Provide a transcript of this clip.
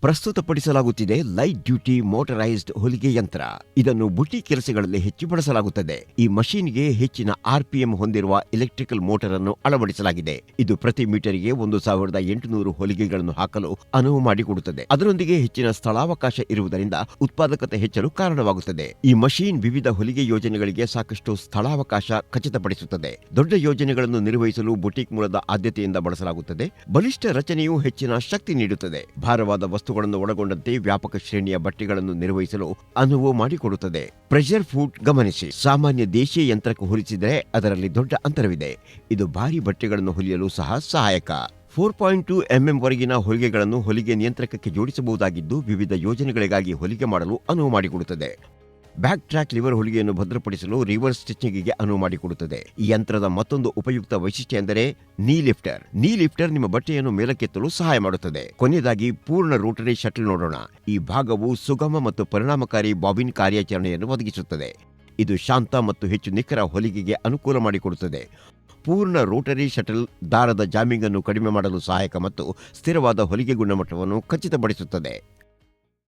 ಪ್ರಸ್ತುತಪಡಿಸಲಾಗುತ್ತಿದೆ light duty motorised ಹೊಲಿಗೆ ಯಂತ್ರ. ಇದನ್ನು ಬುಟ್ಟಿ ಕೆಲಸಗಳಲ್ಲಿ ಹೆಚ್ಚು ಬಳಸಲಾಗುತ್ತದೆ. ಈ ಮಷೀನ್ಗೆ ಹೆಚ್ಚಿನ ಆರ್ಪಿಎಂ ಹೊಂದಿರುವ ಎಲೆಕ್ಟ್ರಿಕಲ್ ಮೋಟರ್ ಅನ್ನು ಅಳವಡಿಸಲಾಗಿದೆ. ಇದು ಪ್ರತಿ ಮೀಟರ್ಗೆ 1800 ಹೊಲಿಗೆಗಳನ್ನು ಹಾಕಲು ಅನುವು ಮಾಡಿಕೊಡುತ್ತದೆ. ಅದರೊಂದಿಗೆ ಹೆಚ್ಚಿನ ಸ್ಥಳಾವಕಾಶ ಇರುವುದರಿಂದ ಉತ್ಪಾದಕತೆ ಹೆಚ್ಚಲು ಕಾರಣವಾಗುತ್ತದೆ. ಈ ಮಷೀನ್ ವಿವಿಧ ಹೊಲಿಗೆ ಯೋಜನೆಗಳಿಗೆ ಸಾಕಷ್ಟು ಸ್ಥಳಾವಕಾಶ ಖಚಿತಪಡಿಸುತ್ತದೆ. ದೊಡ್ಡ ಯೋಜನೆಗಳನ್ನು ನಿರ್ವಹಿಸಲು ಬುಟಿಕ್ ಮೂಲದ ಆದ್ಯತೆಯಿಂದ ಬಳಸಲಾಗುತ್ತದೆ. ಬಲಿಷ್ಠ ರಚನೆಯು ಹೆಚ್ಚಿನ ಶಕ್ತಿ ನೀಡುತ್ತದೆ. ಭಾರವಾದ ವಸ್ತುಗಳನ್ನು ಒಳಗೊಂಡಂತೆ ವ್ಯಾಪಕ ಶ್ರೇಣಿಯ ಬಟ್ಟೆಗಳನ್ನು ನಿರ್ವಹಿಸಲು ಅನುವು ಮಾಡಿಕೊಡುತ್ತದೆ. ಪ್ರೆಷರ್ ಫುಟ್ ಗಮನಿಸಿ. ಸಾಮಾನ್ಯ ದೇಶೀಯ ಯಂತ್ರಕ್ಕೆ ಹೋಲಿಸಿದರೆ ಅದರಲ್ಲಿ ದೊಡ್ಡ ಅಂತರವಿದೆ. ಇದು ಭಾರಿ ಬಟ್ಟೆಗಳನ್ನು ಹೊಲಿಯಲು ಸಹ ಸಹಾಯಕ. 4.2 mm ವರೆಗಿನ ಹೊಲಿಗೆಗಳನ್ನು ಹೊಲಿಗೆ ನಿಯಂತ್ರಕಕ್ಕೆ ಜೋಡಿಸಬಹುದಾಗಿದ್ದು ವಿವಿಧ ಯೋಜನೆಗಳಿಗಾಗಿ ಹೊಲಿಗೆ ಮಾಡಲು ಅನುವು ಮಾಡಿಕೊಡುತ್ತದೆ. ಬ್ಯಾಕ್ ಟ್ರ್ಯಾಕ್ ಲಿವರ್ ಹೊಲಿಗೆಯನ್ನು ಭದ್ರಪಡಿಸಲು ರಿವರ್ಸ್ ಸ್ಟಿಚಿಂಗ್ಗೆ ಅನುವು ಮಾಡಿಕೊಡುತ್ತದೆ. ಈ ಯಂತ್ರದ ಮತ್ತೊಂದು ಉಪಯುಕ್ತ ವೈಶಿಷ್ಟ್ಯ ಎಂದರೆ ನೀ ಲಿಫ್ಟರ್. ನೀ ಲಿಫ್ಟರ್ ನಿಮ್ಮ ಬಟ್ಟೆಯನ್ನು ಮೇಲಕ್ಕೆತ್ತಲು ಸಹಾಯ ಮಾಡುತ್ತದೆ. ಕೊನೆಯದಾಗಿ ಪೂರ್ಣ ರೋಟರಿ ಶಟಲ್ ನೋಡೋಣ. ಈ ಭಾಗವು ಸುಗಮ ಮತ್ತು ಪರಿಣಾಮಕಾರಿ ಬಾಬಿನ್ ಕಾರ್ಯಾಚರಣೆಯನ್ನು ಒದಗಿಸುತ್ತದೆ. ಇದು ಶಾಂತ ಮತ್ತು ಹೆಚ್ಚು ನಿಖರ ಹೊಲಿಗೆಗೆ ಅನುಕೂಲ ಮಾಡಿಕೊಡುತ್ತದೆ. ಪೂರ್ಣ ರೋಟರಿ ಶಟಲ್ ದಾರದ ಜಾಮಿಂಗ್ ಅನ್ನು ಕಡಿಮೆ ಮಾಡಲು ಸಹಾಯಕ ಮತ್ತು ಸ್ಥಿರವಾದ ಹೊಲಿಗೆ ಗುಣಮಟ್ಟವನ್ನು ಖಚಿತಪಡಿಸುತ್ತದೆ.